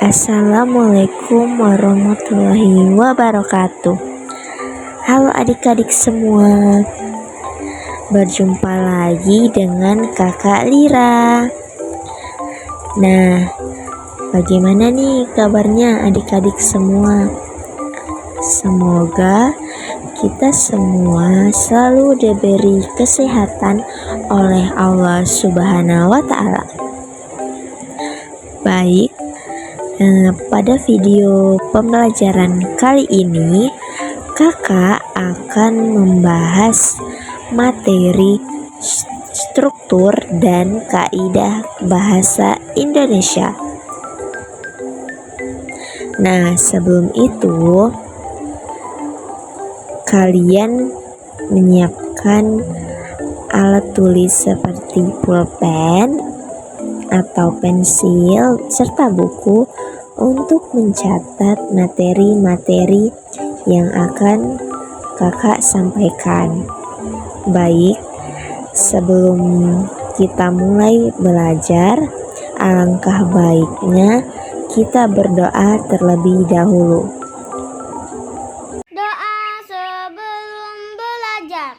Assalamualaikum warahmatullahi wabarakatuh. Halo adik-adik semua, berjumpa lagi dengan kakak Lira. Nah, bagaimana nih kabarnya adik-adik semua? Semoga kita semua selalu diberi kesehatan oleh Allah Subhanahu wa Ta'ala. Baik, pada video pembelajaran kali ini kakak akan membahas materi struktur dan kaidah bahasa Indonesia. Nah, sebelum itu kalian menyiapkan alat tulis seperti pulpen atau pensil serta buku untuk mencatat materi-materi yang akan kakak sampaikan. Baik, sebelum kita mulai belajar, alangkah baiknya kita berdoa terlebih dahulu. Doa sebelum belajar.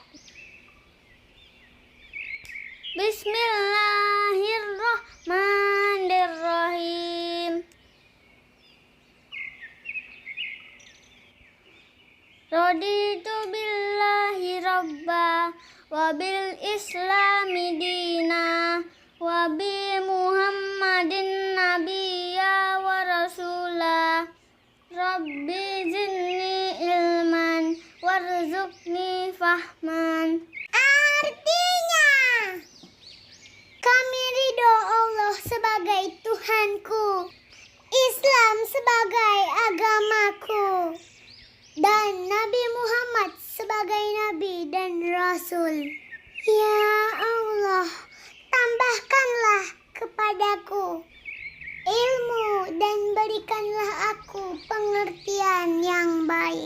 Bismillahirrahmanirrahim. Raditu billahi rabba wa bil islami dina wa bi muhammadin nabiyya wa rasula. Rabbi zidni ilman warzuqni fahman. Artinya, kami ridho Allah sebagai Tuhanku, Islam sebagai agamaku, dan Nabi Muhammad sebagai Nabi dan Rasul. Ya Allah, tambahkanlah kepadaku ilmu dan berikanlah aku pengertian yang baik.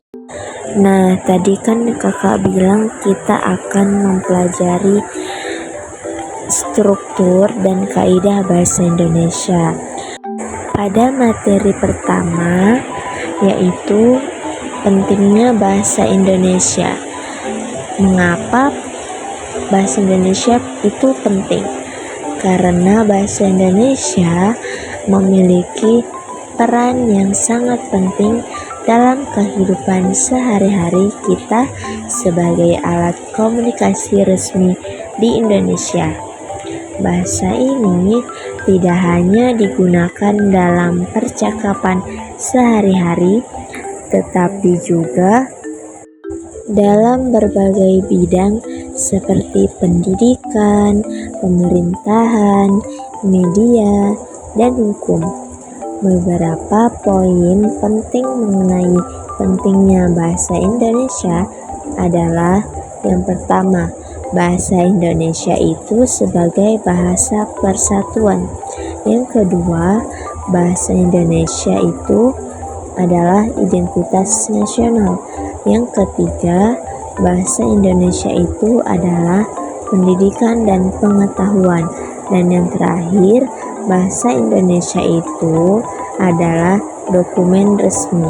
Nah, tadi kan kakak bilang kita akan mempelajari struktur dan kaidah bahasa Indonesia. Pada materi pertama, yaitu pentingnya bahasa Indonesia. Mengapa bahasa Indonesia itu penting? Karena bahasa Indonesia memiliki peran yang sangat penting dalam kehidupan sehari-hari kita sebagai alat komunikasi resmi di Indonesia. Bahasa ini tidak hanya digunakan dalam percakapan sehari-hari, tetapi juga dalam berbagai bidang seperti pendidikan, pemerintahan, media, dan hukum. Beberapa poin penting mengenai pentingnya bahasa Indonesia adalah: yang pertama, bahasa Indonesia itu sebagai bahasa persatuan. Yang kedua, bahasa Indonesia itu adalah identitas nasional. Yang ketiga, bahasa Indonesia itu adalah pendidikan dan pengetahuan. Dan yang terakhir, bahasa Indonesia itu adalah dokumen resmi.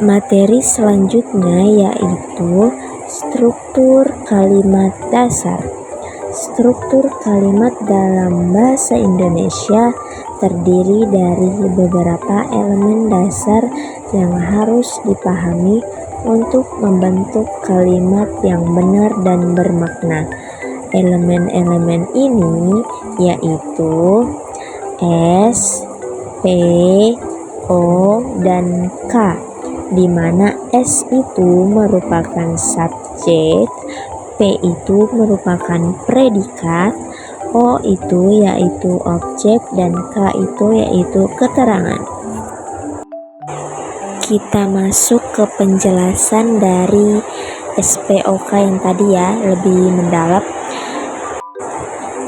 Materi selanjutnya yaitu struktur kalimat dasar. Struktur kalimat dalam bahasa Indonesia terdiri dari beberapa elemen dasar yang harus dipahami untuk membentuk kalimat yang benar dan bermakna. Elemen-elemen ini yaitu S, P, O, dan K, di mana S itu merupakan subjek, P itu merupakan predikat, O itu yaitu objek, dan K itu yaitu keterangan. Kita masuk ke penjelasan dari SPOK yang tadi ya, lebih mendalam.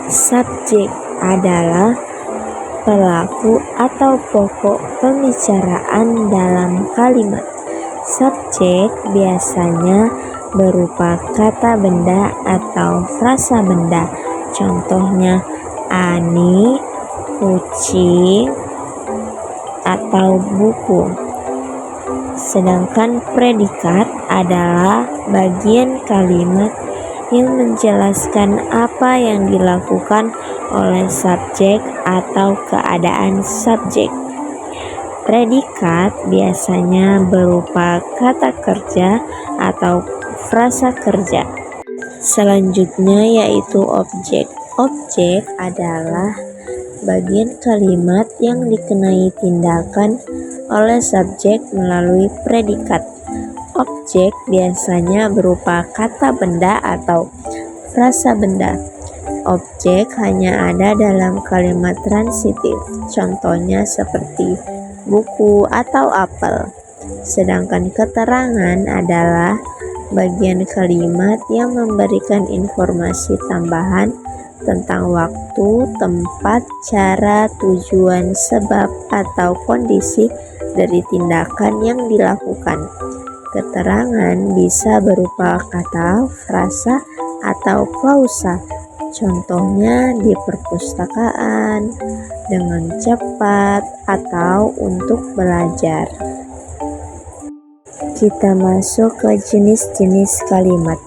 Subjek adalah pelaku atau pokok pembicaraan dalam kalimat. Subjek biasanya berupa kata benda atau frasa benda. Contohnya, Ani kucing, atau buku. Sedangkan predikat adalah bagian kalimat yang menjelaskan apa yang dilakukan oleh subjek atau keadaan subjek. Predikat biasanya berupa kata kerja atau frasa kerja. Selanjutnya yaitu objek. Objek adalah bagian kalimat yang dikenai tindakan oleh subjek melalui predikat. Objek biasanya berupa kata benda atau frasa benda. Objek hanya ada dalam kalimat transitif, contohnya seperti buku atau apel. Sedangkan keterangan adalah bagian kalimat yang memberikan informasi tambahan tentang waktu, tempat, cara, tujuan, sebab, atau kondisi dari tindakan yang dilakukan. Keterangan bisa berupa kata, frasa, atau klausa. Contohnya di perpustakaan, dengan cepat, atau untuk belajar. Kita masuk ke jenis-jenis kalimat.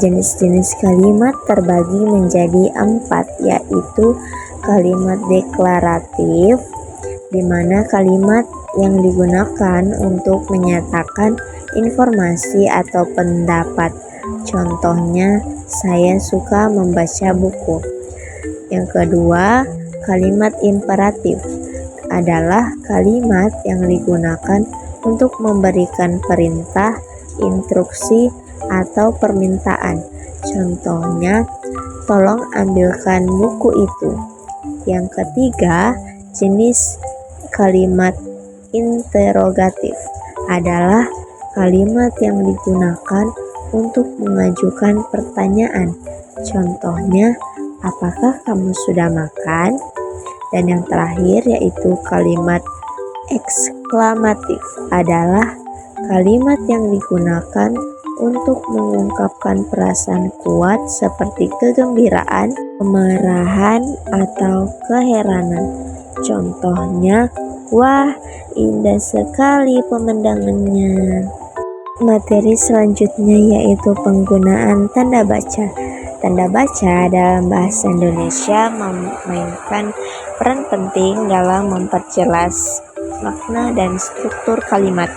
Jenis-jenis kalimat terbagi menjadi 4, yaitu kalimat deklaratif, di mana kalimat yang digunakan untuk menyatakan informasi atau pendapat. Contohnya, saya suka membaca buku. Yang kedua, kalimat imperatif adalah kalimat yang digunakan untuk memberikan perintah, instruksi, atau permintaan. Contohnya, tolong ambilkan buku itu. Yang ketiga, jenis kalimat interrogatif adalah kalimat yang digunakan untuk mengajukan pertanyaan. Contohnya, apakah kamu sudah makan? Dan yang terakhir yaitu kalimat eksklamatif adalah kalimat yang digunakan untuk mengungkapkan perasaan kuat seperti kegembiraan, kemarahan, atau keheranan. Contohnya, wah, indah sekali pemandangannya. Materi selanjutnya yaitu penggunaan tanda baca. Tanda baca dalam bahasa Indonesia memainkan peran penting dalam memperjelas makna dan struktur kalimat.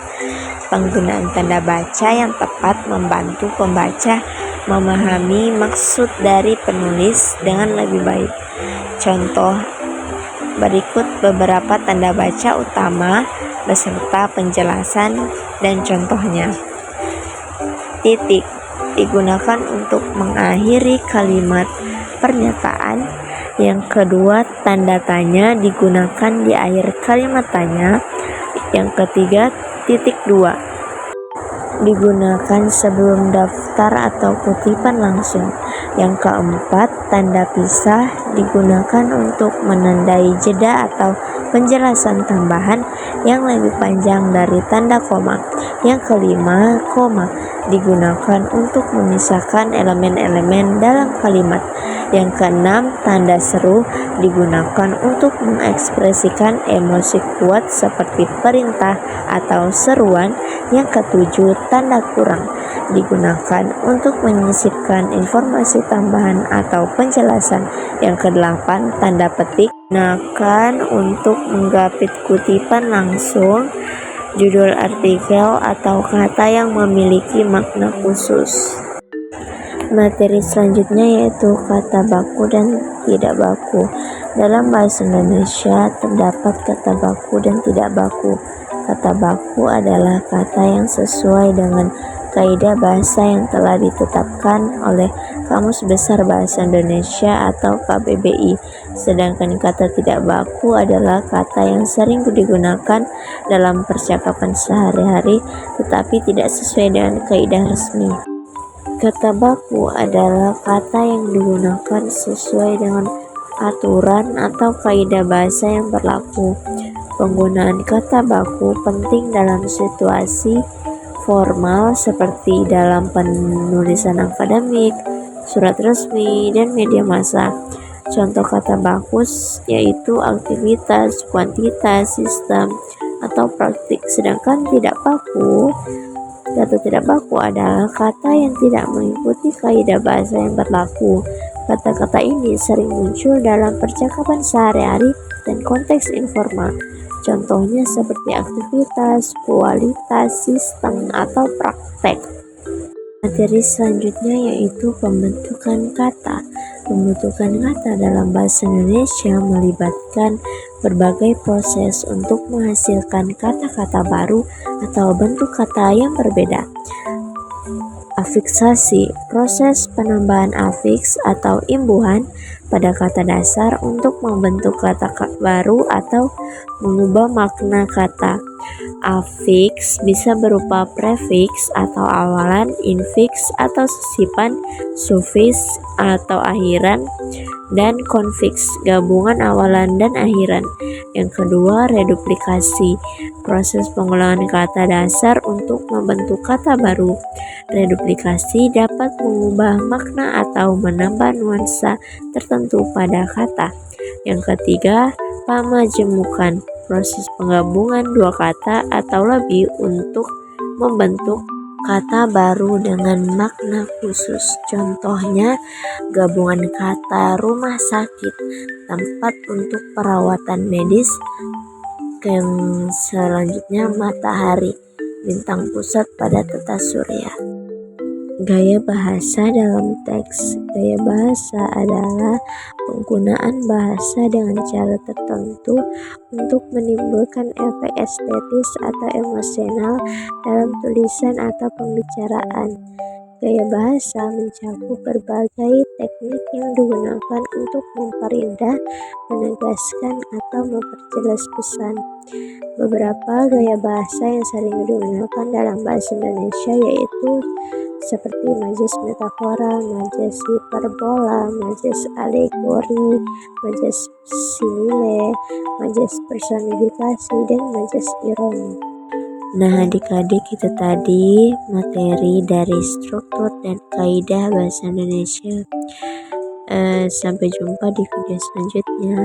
Penggunaan tanda baca yang tepat membantu pembaca memahami maksud dari penulis dengan lebih baik. Contoh berikut beberapa tanda baca utama beserta penjelasan dan contohnya. Titik digunakan untuk mengakhiri kalimat pernyataan. Yang kedua, tanda tanya digunakan di akhir kalimat tanya. Yang ketiga, titik dua digunakan sebelum daftar atau kutipan langsung. Yang keempat, tanda pisah digunakan untuk menandai jeda atau penjelasan tambahan yang lebih panjang dari tanda koma. Yang kelima, koma digunakan untuk memisahkan elemen-elemen dalam kalimat. Yang keenam, tanda seru digunakan untuk mengekspresikan emosi kuat seperti perintah atau seruan. Yang ketujuh, tanda kurang digunakan untuk menyisipkan informasi tambahan atau penjelasan. Yang kedelapan, tanda petik digunakan untuk menggapit kutipan langsung, judul artikel, atau kata yang memiliki makna khusus. Materi selanjutnya yaitu kata baku dan tidak baku. Dalam bahasa Indonesia terdapat kata baku dan tidak baku. Kata baku adalah kata yang sesuai dengan kaidah bahasa yang telah ditetapkan oleh Kamus Besar Bahasa Indonesia atau KBBI. Sedangkan kata tidak baku adalah kata yang sering digunakan dalam percakapan sehari-hari tetapi tidak sesuai dengan kaidah resmi. Kata baku adalah kata yang digunakan sesuai dengan aturan atau kaidah bahasa yang berlaku. Penggunaan kata baku penting dalam situasi formal seperti dalam penulisan akademik, surat resmi, dan media massa. Contoh kata bakus yaitu aktivitas, kuantitas, sistem, atau praktik. Sedangkan kata tidak baku adalah kata yang tidak mengikuti kaidah bahasa yang berlaku. Kata-kata ini sering muncul dalam percakapan sehari-hari dan konteks informal. Contohnya seperti aktivitas, kualitas, sistem, atau praktek. Materi selanjutnya yaitu pembentukan kata. Pembentukan kata dalam bahasa Indonesia melibatkan berbagai proses untuk menghasilkan kata-kata baru atau bentuk kata yang berbeda. Afiksasi, proses penambahan afiks atau imbuhan pada kata dasar untuk membentuk kata baru atau mengubah makna kata. Afiks bisa berupa prefiks atau awalan, infiks atau sisipan, sufiks atau akhiran, dan konfiks, gabungan awalan dan akhiran. Yang kedua, reduplikasi, proses pengulangan kata dasar untuk membentuk kata baru. Reduplikasi dapat mengubah makna atau menambah nuansa tertentu pada kata. Yang ketiga, pamajemukan, proses penggabungan dua kata atau lebih untuk membentuk kata baru dengan makna khusus. Contohnya, gabungan kata rumah sakit, tempat untuk perawatan medis. Yang selanjutnya, matahari, bintang pusat pada tata surya. Gaya bahasa dalam teks. Gaya bahasa adalah penggunaan bahasa dengan cara tertentu untuk menimbulkan efek estetis atau emosional dalam tulisan atau pembicaraan. Gaya bahasa mencakup berbagai teknik yang digunakan untuk memperindah, menegaskan, atau memperjelas pesan. Beberapa gaya bahasa yang sering digunakan dalam bahasa Indonesia yaitu seperti majas metafora, majas hiperbola, majas alegori, majas simile, majas personifikasi, dan majas ironi. Nah, adik-adik, itu tadi materi dari struktur dan kaidah bahasa Indonesia. Sampai jumpa di video selanjutnya.